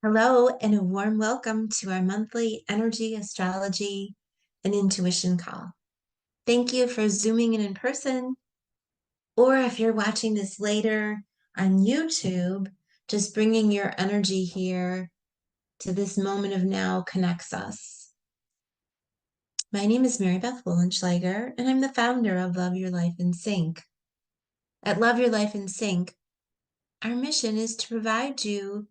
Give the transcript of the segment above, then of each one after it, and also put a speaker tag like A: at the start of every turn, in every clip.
A: Hello, and a warm welcome to our monthly energy, astrology, and intuition call. Thank you for Zooming in person, or if you're watching this later on YouTube, just bringing your energy here to this moment of now connects us. My name is Mary Beth Wollenschlager, and I'm the founder of Love Your Life in Sync. At Love Your Life in Sync, our mission is to provide you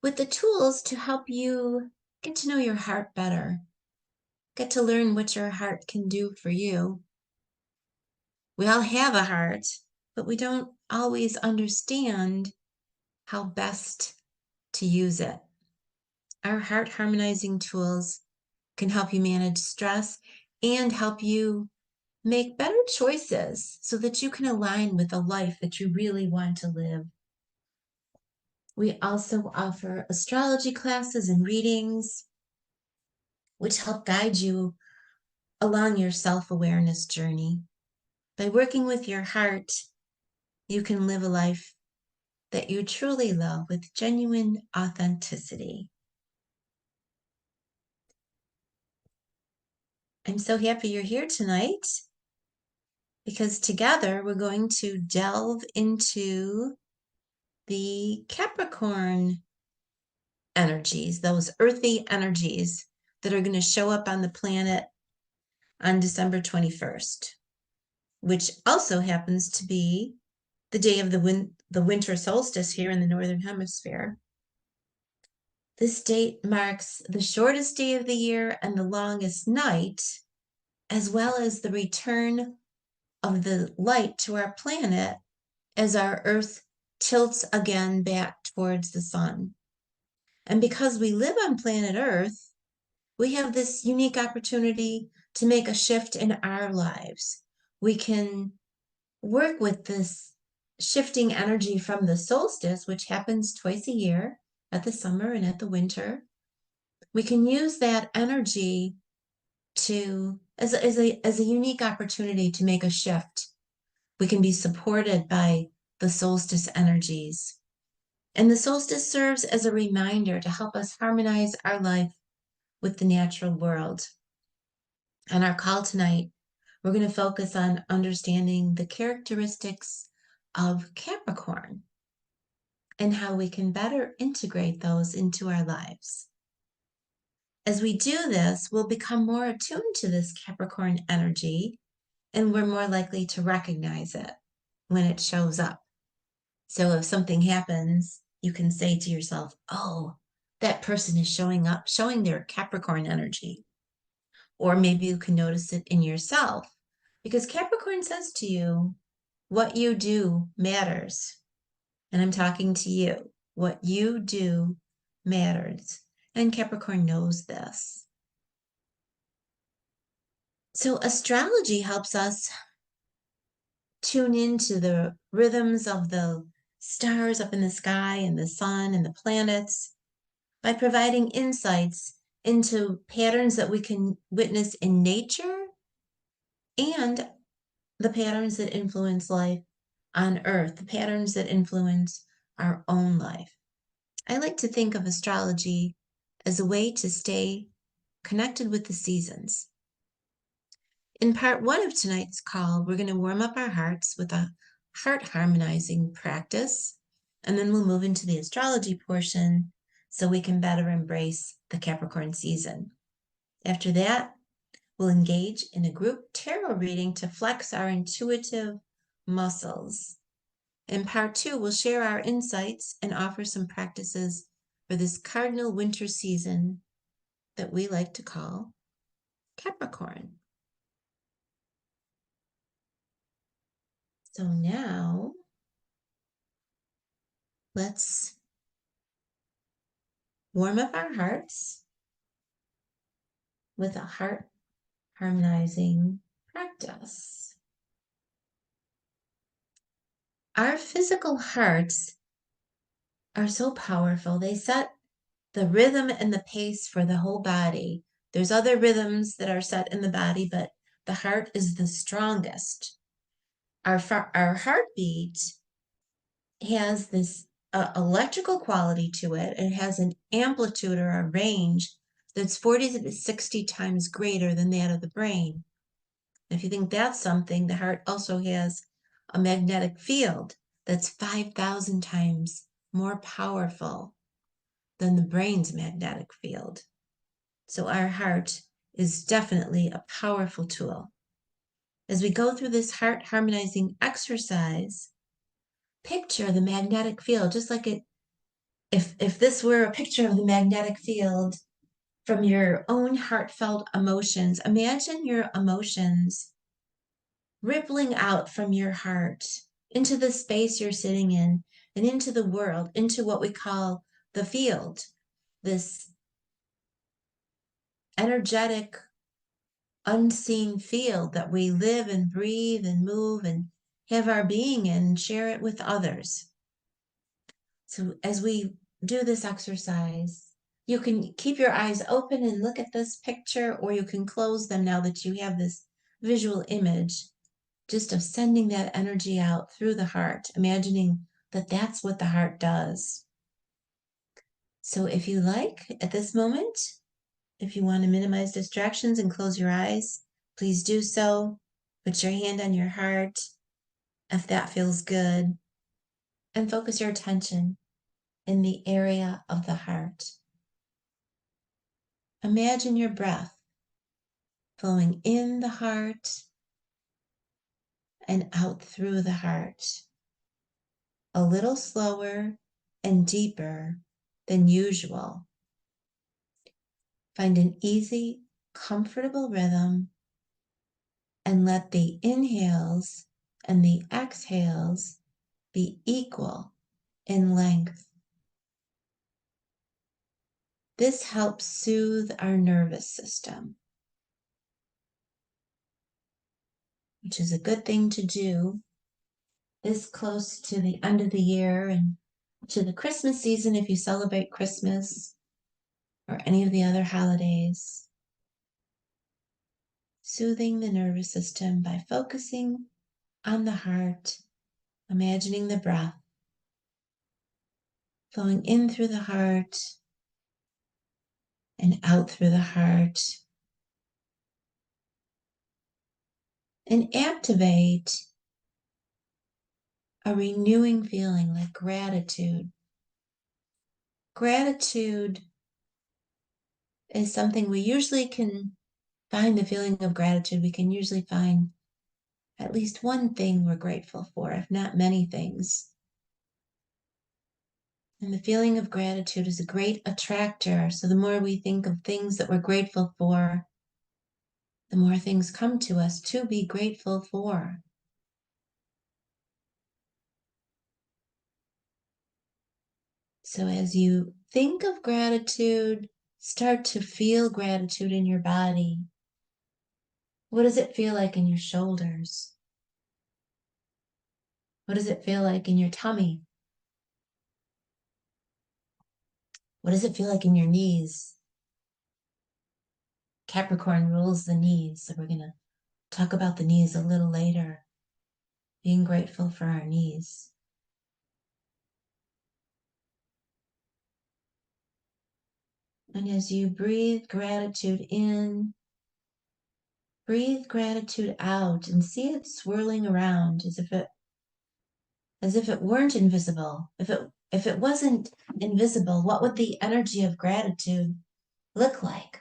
A: with the tools to help you get to know your heart better. Get to learn what your heart can do for you. We all have a heart, but we don't always understand how best to use it. Our heart harmonizing tools can help you manage stress and help you make better choices so that you can align with the life that you really want to live. We also offer astrology classes and readings, which help guide you along your self-awareness journey. By working with your heart, you can live a life that you truly love with genuine authenticity. I'm so happy you're here tonight because together we're going to delve into the Capricorn energies, those earthy energies that are going to show up on the planet on December 21st, which also happens to be the day of the winter solstice here in the Northern Hemisphere. This date marks the shortest day of the year and the longest night, as well as the return of the light to our planet as our Earth tilts again back towards the sun. And because we live on planet Earth, we have this unique opportunity to make a shift in our lives. We can work with this shifting energy from the solstice, which happens twice a year at the summer and at the winter. We can use that energy to as a unique opportunity to make a shift. We can be supported by the solstice energies. And the solstice serves as a reminder to help us harmonize our life with the natural world. On our call tonight, we're going to focus on understanding the characteristics of Capricorn and how we can better integrate those into our lives. As we do this, we'll become more attuned to this Capricorn energy, and we're more likely to recognize it when it shows up. So if something happens, you can say to yourself, oh, that person is showing up, showing their Capricorn energy. Or maybe you can notice it in yourself, because Capricorn says to you, what you do matters. And I'm talking to you. What you do matters. And Capricorn knows this. So astrology helps us tune into the rhythms of the stars up in the sky and the sun and the planets by providing insights into patterns that we can witness in nature and the patterns that influence life on Earth, the patterns that influence our own life. I like to think of astrology as a way to stay connected with the seasons. In part one of tonight's call, we're going to warm up our hearts with a heart harmonizing practice, and then we'll move into the astrology portion so we can better embrace the Capricorn season. After that, we'll engage in a group tarot reading to flex our intuitive muscles. In part two, we'll share our insights and offer some practices for this cardinal winter season that we like to call Capricorn. So now, let's warm up our hearts with a heart harmonizing practice. Our physical hearts are so powerful. They set the rhythm and the pace for the whole body. There's other rhythms that are set in the body, but the heart is the strongest. Our heartbeat has this a electrical quality to it. It has an amplitude or a range that's 40 to 60 times greater than that of the brain. If you think that's something, the heart also has a magnetic field that's 5,000 times more powerful than the brain's magnetic field. So our heart is definitely a powerful tool. As we go through this heart harmonizing exercise, picture the magnetic field, just like it, if this were a picture of the magnetic field from your own heartfelt emotions, imagine your emotions rippling out from your heart into the space you're sitting in and into the world, into what we call the field, this energetic, unseen field that we live and breathe and move and have our being in and share it with others. So as we do this exercise, you can keep your eyes open and look at this picture, or you can close them now that you have this visual image just of sending that energy out through the heart, imagining that that's what the heart does. So if you like, at this moment, if you want to minimize distractions and close your eyes, please do so. Put your hand on your heart if that feels good, and focus your attention in the area of the heart. Imagine your breath flowing in the heart and out through the heart, a little slower and deeper than usual. Find an easy, comfortable rhythm and let the inhales and the exhales be equal in length. This helps soothe our nervous system, which is a good thing to do this close to the end of the year and to the Christmas season if you celebrate Christmas or any of the other holidays. Soothing the nervous system by focusing on the heart, imagining the breath flowing in through the heart and out through the heart. And activate a renewing feeling like gratitude. Gratitude is something we usually can find the feeling of gratitude. We can usually find at least one thing we're grateful for, if not many things. And the feeling of gratitude is a great attractor. So the more we think of things that we're grateful for, the more things come to us to be grateful for. So as you think of gratitude, start to feel gratitude in your body. What does it feel like in your shoulders? What does it feel like in your tummy? What does it feel like in your knees? Capricorn rules the knees, so we're going to talk about the knees a little later. Being grateful for our knees. And as you breathe gratitude in, breathe gratitude out and see it swirling around as if it weren't invisible. If it wasn't invisible, what would the energy of gratitude look like?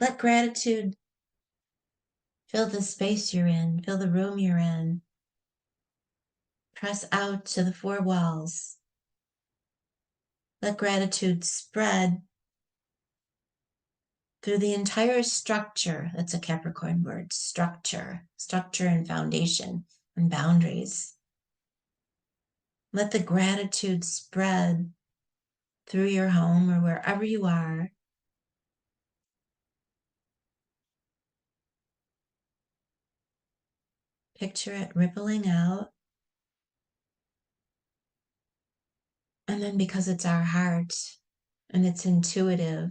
A: Let gratitude fill the space you're in, fill the room you're in. Press out to the four walls. Let gratitude spread through the entire structure. That's a Capricorn word, structure and foundation and boundaries. Let the gratitude spread through your home or wherever you are. Picture it rippling out. And then because it's our heart and it's intuitive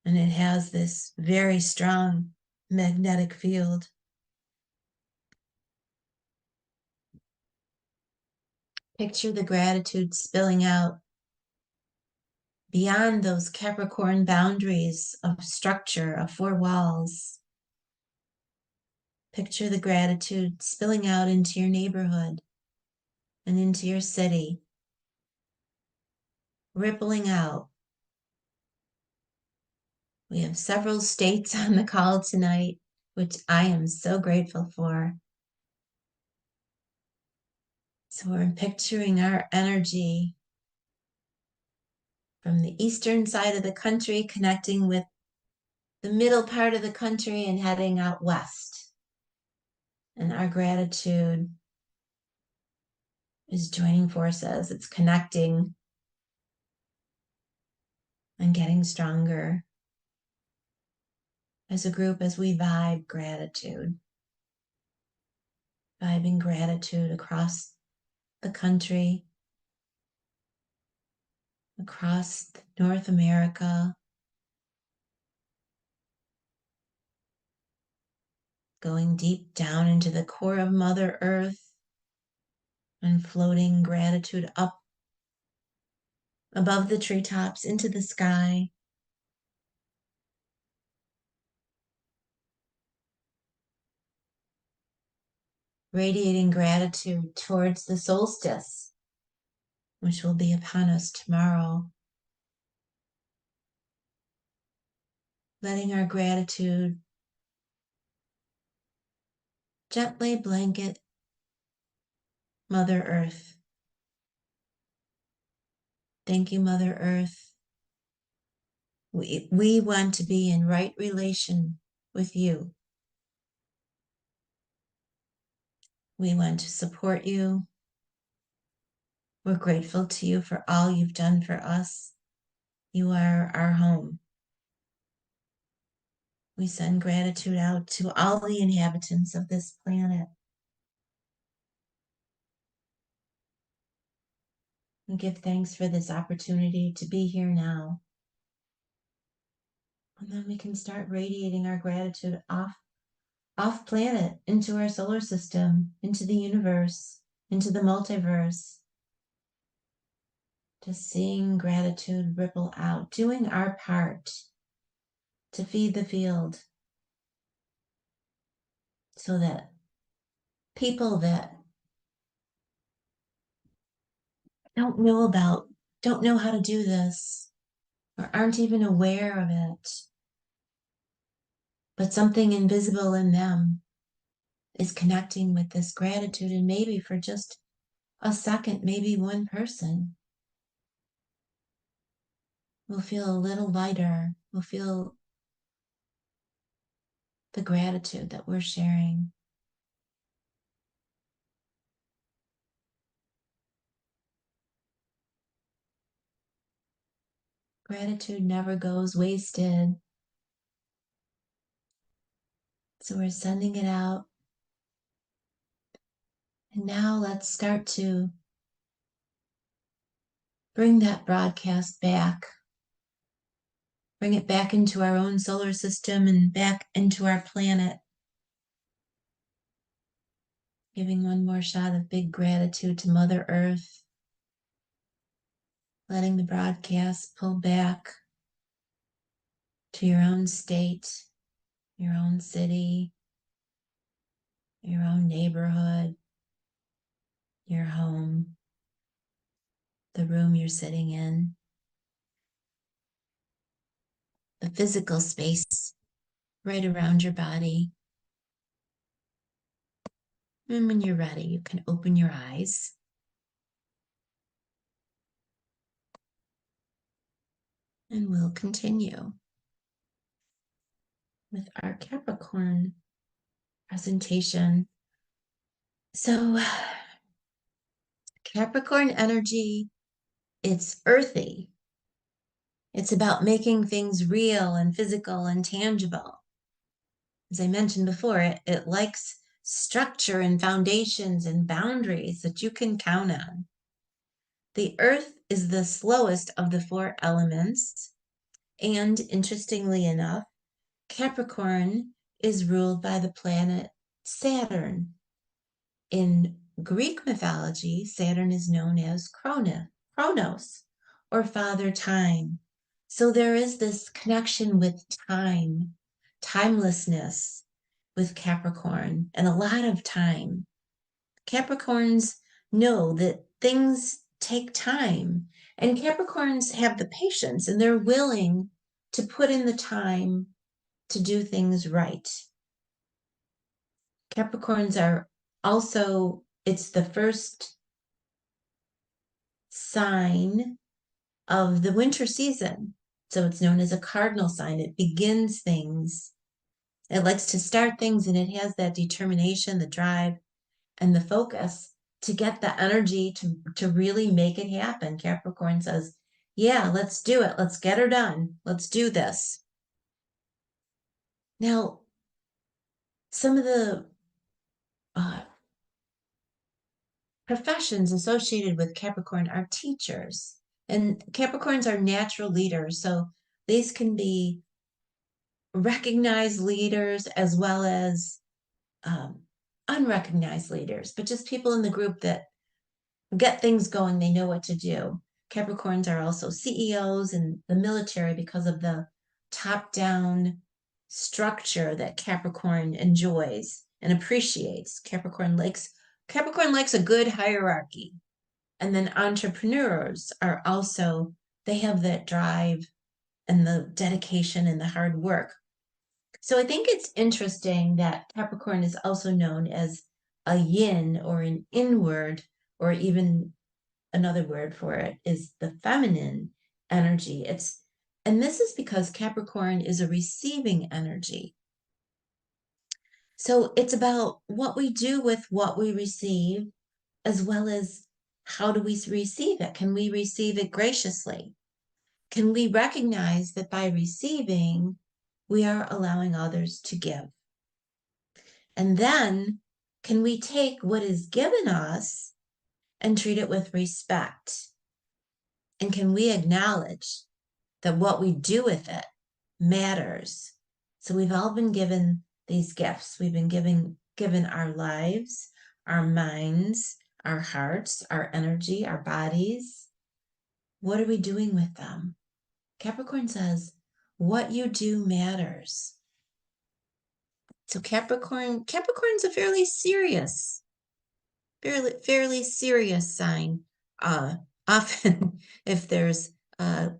A: and it has this very strong magnetic field, Picture the gratitude spilling out beyond those Capricorn boundaries of structure, of four walls. Picture the gratitude spilling out into your neighborhood and into your city, rippling out. We have several states on the call tonight, which I am so grateful for. So we're picturing our energy from the eastern side of the country connecting with the middle part of the country and heading out west. And our gratitude is joining forces. It's connecting and getting stronger as a group as we vibe gratitude. Vibing gratitude across the country, across North America, going deep down into the core of Mother Earth and floating gratitude up above the treetops into the sky. Radiating gratitude towards the solstice, which will be upon us tomorrow. Letting our gratitude gently blanket Mother Earth. Thank you, Mother Earth. We want to be in right relation with you. We want to support you. We're grateful to you for all you've done for us. You are our home. We send gratitude out to all the inhabitants of this planet. We give thanks for this opportunity to be here now. And then we can start radiating our gratitude off planet, into our solar system, into the universe, into the multiverse. Just seeing gratitude ripple out, doing our part to feed the field so that people that don't know how to do this, or aren't even aware of it, but something invisible in them is connecting with this gratitude, and maybe for just a second, maybe one person will feel a little lighter, will feel the gratitude that we're sharing. Gratitude never goes wasted. So we're sending it out. And now let's start to bring that broadcast back. Bring it back into our own solar system and back into our planet. Giving one more shot of big gratitude to Mother Earth. Letting the broadcast pull back to your own state, your own city, your own neighborhood, your home, the room you're sitting in, the physical space right around your body. And when you're ready, you can open your eyes. And we'll continue with our Capricorn presentation. So, Capricorn energy, it's earthy. It's about making things real and physical and tangible. As I mentioned before, it likes structure and foundations and boundaries that you can count on. The earth is the slowest of the four elements. And interestingly enough, Capricorn is ruled by the planet Saturn in Greek mythology, Saturn is known as Chronos, or Father Time. So there is this connection with time, timelessness with Capricorn, and a lot of time. Capricorns know that things take time, and Capricorns have the patience and they're willing to put in the time to do things right. Capricorns are also, it's the first sign of the winter season. So it's known as a cardinal sign. It begins things. It likes to start things, and it has that determination, the drive, and the focus to get the energy to really make it happen. Capricorn says, yeah, let's do it. Let's get her done. Let's do this. Now, some of the professions associated with Capricorn are teachers, and Capricorns are natural leaders. So these can be recognized leaders as well as um, unrecognized leaders, but just people in the group that get things going. They know what to do. Capricorns are also CEOs in the military because of the top-down structure that Capricorn enjoys and appreciates. Capricorn likes a good hierarchy. And then entrepreneurs are also, they have that drive and the dedication and the hard work. So I think it's interesting that Capricorn is also known as a yin, or an inward, or even another word for it is the feminine energy. And this is because Capricorn is a receiving energy. So it's about what we do with what we receive, as well as how do we receive it? Can we receive it graciously? Can we recognize that by receiving, we are allowing others to give? And then, can we take what is given us and treat it with respect? And can we acknowledge that what we do with it matters? So we've all been given these gifts. We've been given our lives, our minds, our hearts, our energy, our bodies. What are we doing with them? Capricorn says, what you do matters. So Capricorn's a fairly serious sign. Often, if there's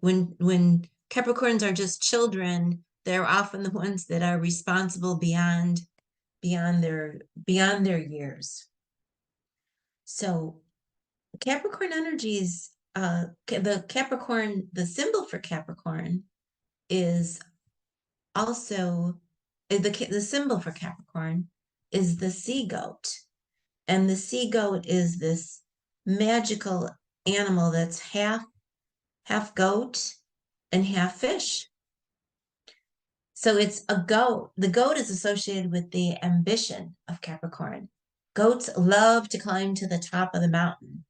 A: when Capricorns are just children, they're often the ones that are responsible beyond their years. So Capricorn energies, the symbol for Capricorn is also the symbol for Capricorn is the sea goat. And the sea goat is this magical animal that's half goat and half fish. So it's a goat. The goat is associated with the ambition of Capricorn. Goats love to climb to the top of the mountain.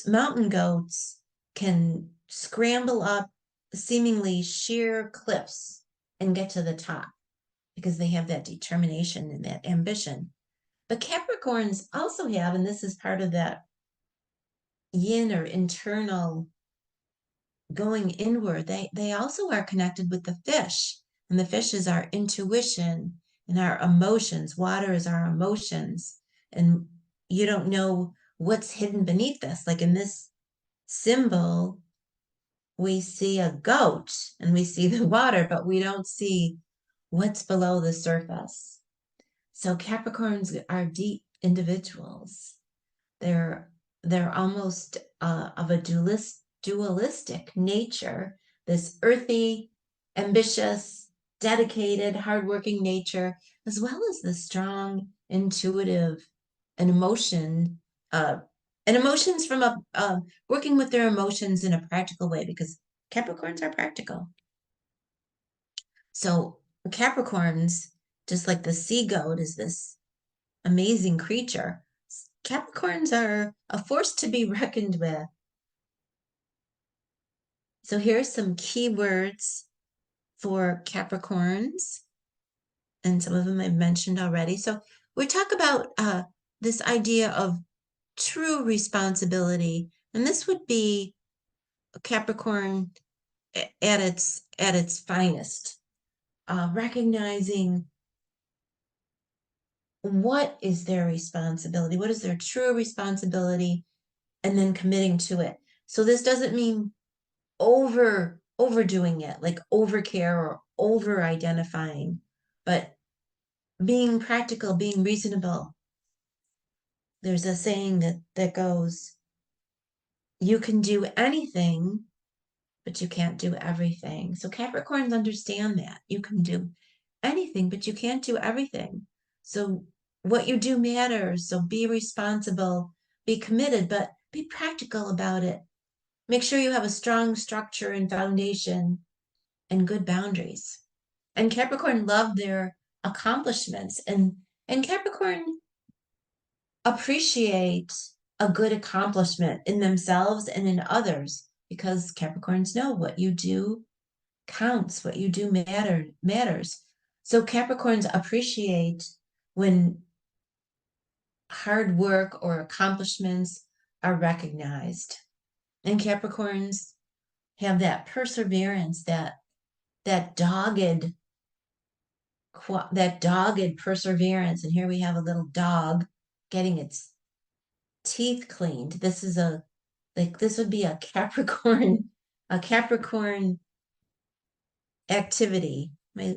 A: Mountain goats can scramble up seemingly sheer cliffs and get to the top because they have that determination and that ambition. But Capricorns also have, and this is part of that yin or internal going inward, they also are connected with the fish. And the fish is our intuition and our emotions. Water is our emotions. And you don't know what's hidden beneath this. Like in this symbol, we see a goat and we see the water, but we don't see what's below the surface. So Capricorns are deep individuals. They're almost of a dualistic nature, this earthy, ambitious, dedicated, hardworking nature, as well as the strong, intuitive, and emotions from working with their emotions in a practical way, because Capricorns are practical. So Capricorns, just like the sea goat is this amazing creature, Capricorns are a force to be reckoned with. So here's some keywords for Capricorns, and some of them I've mentioned already. So we talk about this idea of true responsibility. And this would be Capricorn at its finest, recognizing what is their responsibility, what is their true responsibility, and then committing to it. So this doesn't mean overdoing it, like overcare or over identifying, but being practical, being reasonable. There's a saying that goes, you can do anything, but you can't do everything. So Capricorns understand that. You can do anything, but you can't do everything. So what you do matters. So be responsible, be committed, but be practical about it. Make sure you have a strong structure and foundation and good boundaries. And Capricorn love their accomplishments, and Capricorn appreciate a good accomplishment in themselves and in others, because Capricorns know what you do counts, what you do matters. So Capricorns appreciate when hard work or accomplishments are recognized. And Capricorns have that perseverance, that dogged that dogged perseverance. And here we have a little dog getting its teeth cleaned. This is this would be a Capricorn activity. My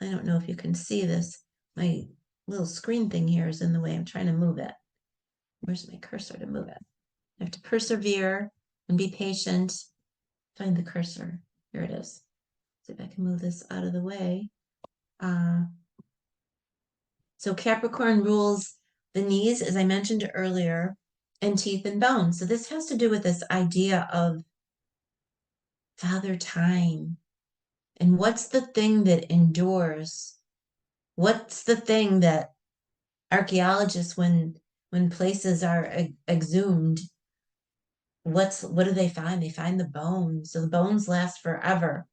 A: I don't know if you can see this. My little screen thing here is in the way. I'm trying to move it. Where's my cursor to move it? I have to persevere and be patient. Find the cursor. Here it is. See if I can move this out of the way. So Capricorn rules the knees, as I mentioned earlier, and teeth and bones. So this has to do with this idea of father time. And what's the thing that endures? What's the thing that archaeologists, when places are exhumed, what do they find? They find the bones. So the bones last forever.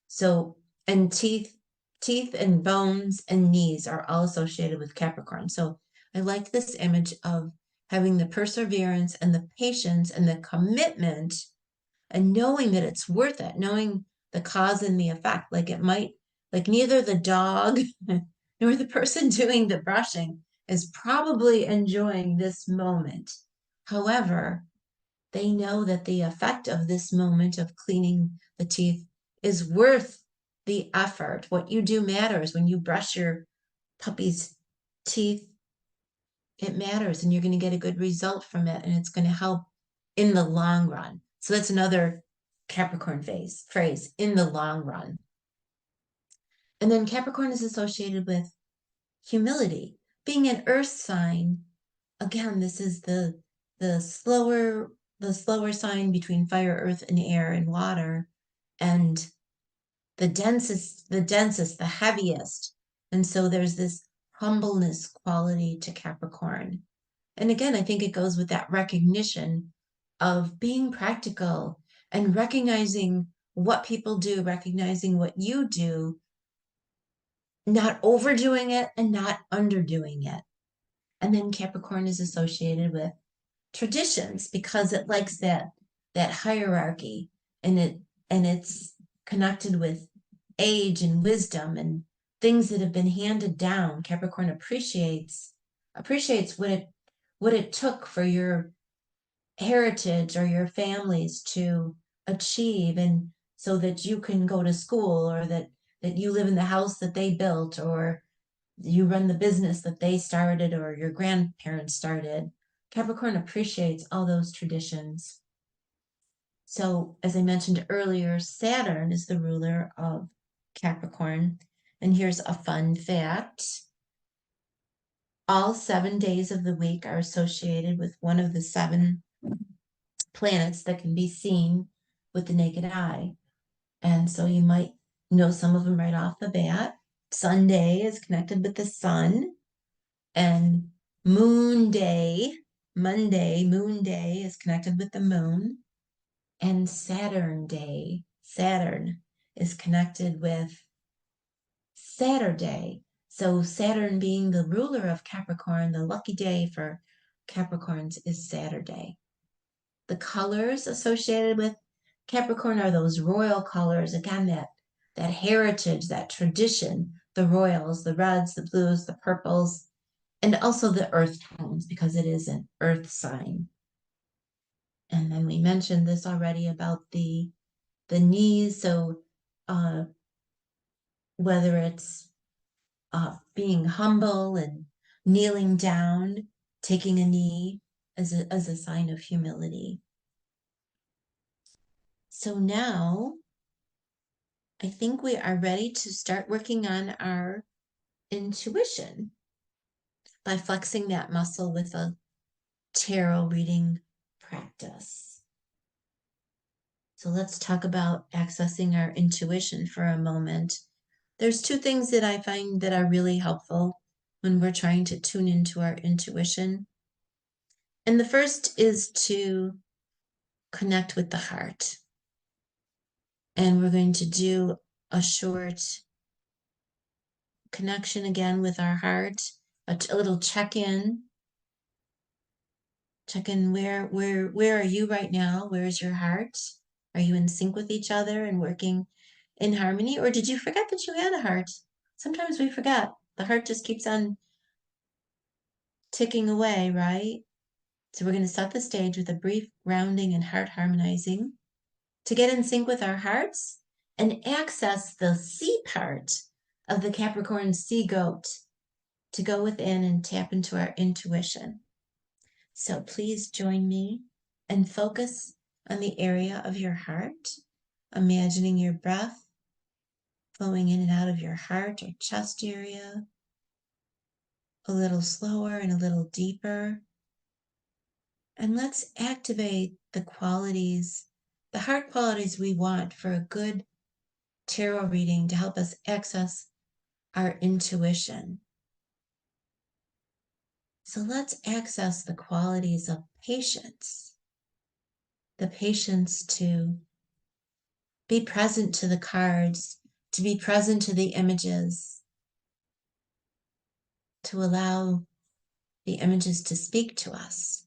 A: So, and teeth and bones and knees are all associated with Capricorn. So I like this image of having the perseverance and the patience and the commitment, and knowing that it's worth it, knowing the cause and the effect. Like neither the dog nor the person doing the brushing is probably enjoying this moment. However, they know that the effect of this moment of cleaning the teeth is worth the effort. What you do matters. When you brush your puppy's teeth, it matters, and you're going to get a good result from it, and it's going to help in the long run. So that's another Capricorn phrase, in the long run. And then Capricorn is associated with humility. Being an earth sign, again, this is the slower sign between fire, earth, and air and water, and the densest, the heaviest. And so there's this humbleness quality to Capricorn. And again, I think it goes with that recognition of being practical and recognizing what people do, recognizing what you do, not overdoing it and not underdoing it. And then Capricorn is associated with traditions because it likes that hierarchy, and it's connected with age and wisdom and things that have been handed down. Capricorn appreciates what it took for your heritage or your families to achieve, and so that you can go to school, or that you live in the house that they built, or you run the business that they started or your grandparents started. Capricorn appreciates all those traditions. So, as I mentioned earlier, Saturn is the ruler of Capricorn. And here's a fun fact. All 7 days of the week are associated with one of the 7 planets that can be seen with the naked eye. And so you might know some of them right off the bat. Sunday is connected with the sun, and Moon Day, Moon Day is connected with the moon, and Saturn Day, Saturn is connected with Saturday. So Saturn being the ruler of Capricorn, the lucky day for Capricorns is Saturday. The colors associated with Capricorn are those royal colors. Again, that heritage, that tradition, the royals, the reds, the blues, the purples, and also the earth tones because it is an earth sign. And then we mentioned this already about the knees. So whether it's being humble and kneeling down, taking a knee as a sign of humility. So now I think we are ready to start working on our intuition by flexing that muscle with a tarot reading practice. So let's talk about accessing our intuition for a moment. There's two things that I find that are really helpful when we're trying to tune into our intuition. And the first is to connect with the heart. And we're going to do a short connection again with our heart, a little check-in. Check in where are you right now? Where's your heart? Are you in sync with each other and working in harmony? Or did you forget that you had a heart? Sometimes we forget. The heart just keeps on ticking away, right? So we're going to set the stage with a brief grounding and heart harmonizing to get in sync with our hearts and access the sea part of the Capricorn sea goat to go within and tap into our intuition. So please join me and focus on the area of your heart, imagining your breath flowing in and out of your heart or chest area, a little slower and a little deeper. And let's activate the qualities, the heart qualities we want for a good tarot reading to help us access our intuition. So let's access the qualities of patience, the patience to be present to the cards, to be present to the images, to allow the images to speak to us.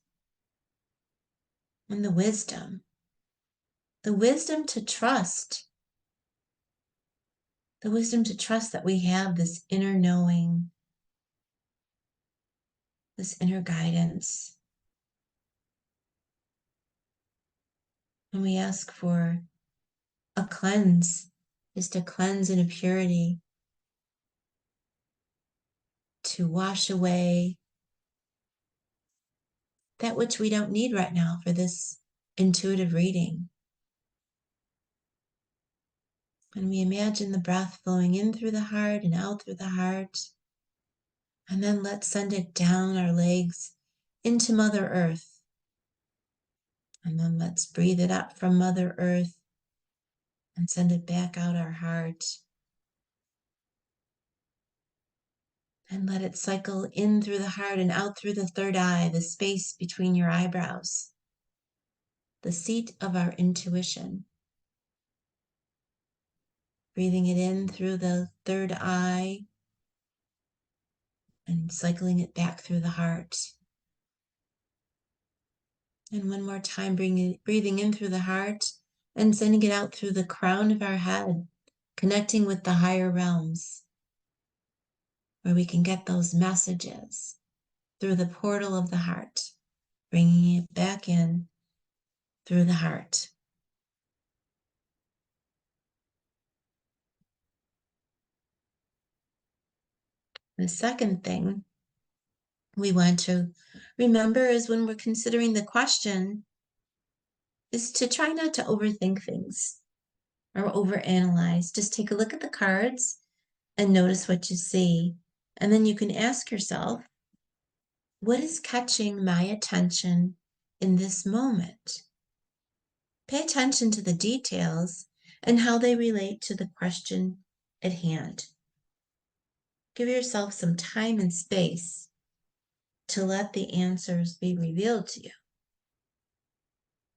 A: And the wisdom to trust, the wisdom to trust that we have this inner knowing, this inner guidance. And we ask for a cleanse, just a cleanse and a purity to wash away that which we don't need right now for this intuitive reading. And we imagine the breath flowing in through the heart and out through the heart. And then let's send it down our legs into Mother Earth. And then let's breathe it up from Mother Earth and send it back out our heart. And let it cycle in through the heart and out through the third eye, the space between your eyebrows, the seat of our intuition. Breathing it in through the third eye and cycling it back through the heart. And one more time, breathing in through the heart and sending it out through the crown of our head, connecting with the higher realms, where we can get those messages through the portal of the heart, bringing it back in through the heart. The second thing we want to remember is when we're considering the question is to try not to overthink things or overanalyze. Just take a look at the cards and notice what you see. And then you can ask yourself, what is catching my attention in this moment? Pay attention to the details and how they relate to the question at hand. Give yourself some time and space to let the answers be revealed to you.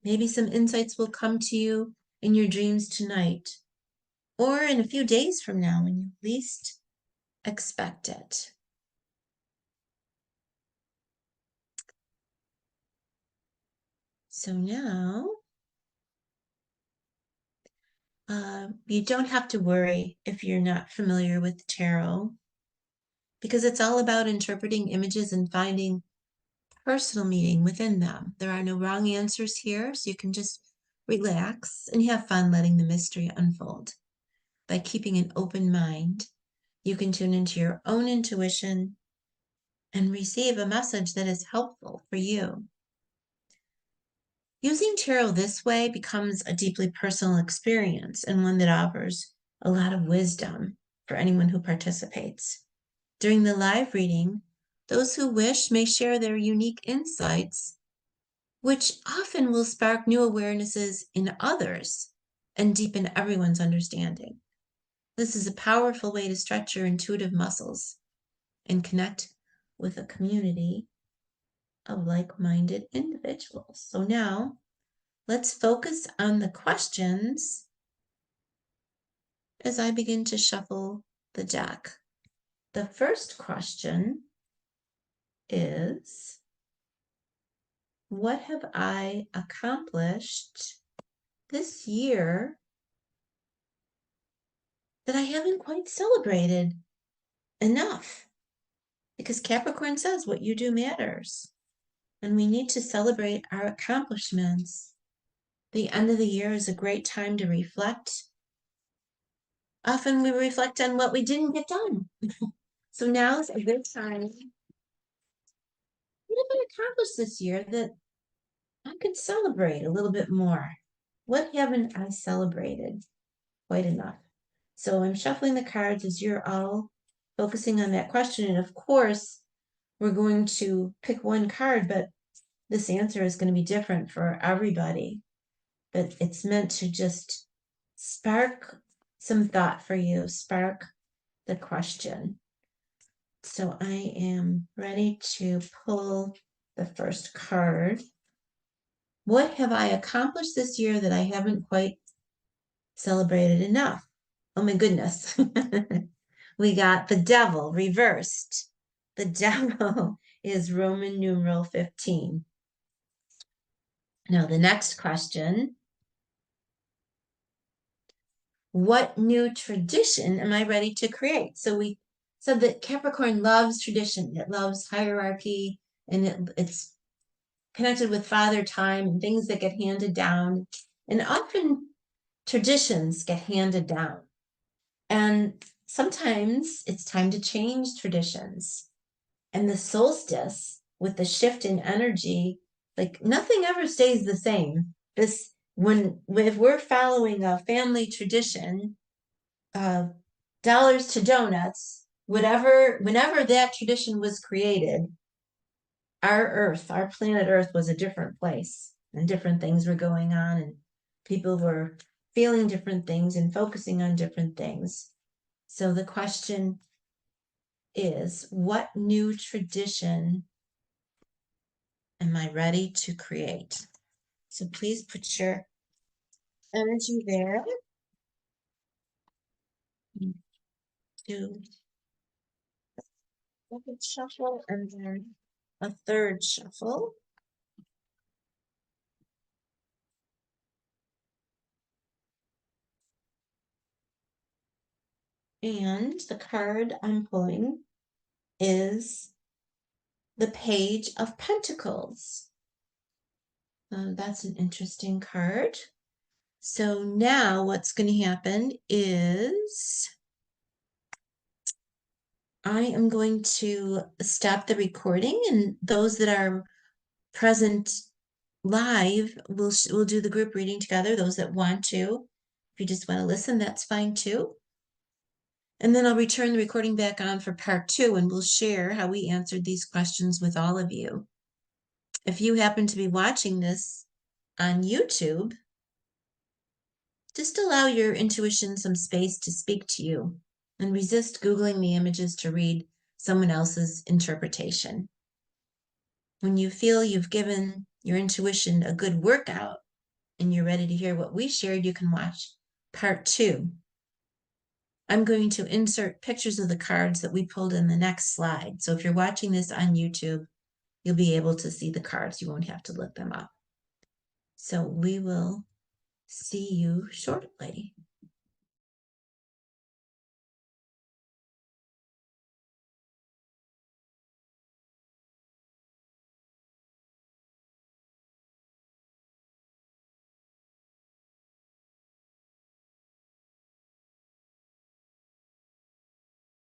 A: Maybe some insights will come to you in your dreams tonight, or in a few days from now when you least expect it. So now, you don't have to worry if you're not familiar with tarot, because it's all about interpreting images and finding personal meaning within them. There are no wrong answers here, so you can just relax and have fun letting the mystery unfold. By keeping an open mind, you can tune into your own intuition and receive a message that is helpful for you. Using tarot this way becomes a deeply personal experience and one that offers a lot of wisdom for anyone who participates. During the live reading, those who wish may share their unique insights, which often will spark new awarenesses in others and deepen everyone's understanding. This is a powerful way to stretch your intuitive muscles and connect with a community of like-minded individuals. So now let's focus on the questions as I begin to shuffle the deck. The first question is, what have I accomplished this year that I haven't quite celebrated enough? Because Capricorn says what you do matters, and we need to celebrate our accomplishments. The end of the year is a great time to reflect. Often we reflect on what we didn't get done. So now is a good time. What have I accomplished this year that I could celebrate a little bit more? What haven't I celebrated quite enough? So I'm shuffling the cards as you're all focusing on that question. And of course, we're going to pick one card, but this answer is going to be different for everybody. But it's meant to just spark some thought for you, spark the question. So I am ready to pull the first card. What have I accomplished this year that I haven't quite celebrated enough? Oh my goodness. We got the devil reversed. The devil is Roman numeral 15. Now, the next question, what new tradition am I ready to create? So we said that Capricorn loves tradition. It loves hierarchy, and it's connected with father time and things that get handed down. And often traditions get handed down. And sometimes it's time to change traditions. And the solstice, with the shift in energy, like nothing ever stays the same. This, if we're following a family tradition, dollars to donuts, whenever that tradition was created, our planet Earth was a different place, and different things were going on, and people were feeling different things and focusing on different things. So the question is, what new tradition am I ready to create? So please put your energy there. Do a second shuffle and then a third shuffle. And the card I'm pulling is the Page of Pentacles. That's an interesting card. So now what's going to happen is I am going to stop the recording, and those that are present live, we'll do the group reading together. Those that want to, if you just want to listen, that's fine too. And then I'll return the recording back on for part 2, and we'll share how we answered these questions with all of you. If you happen to be watching this on YouTube, just allow your intuition some space to speak to you and resist Googling the images to read someone else's interpretation. When you feel you've given your intuition a good workout and you're ready to hear what we shared, you can watch part 2. I'm going to insert pictures of the cards that we pulled in the next slide. So if you're watching this on YouTube, you'll be able to see the cards. You won't have to look them up. So we will see you shortly.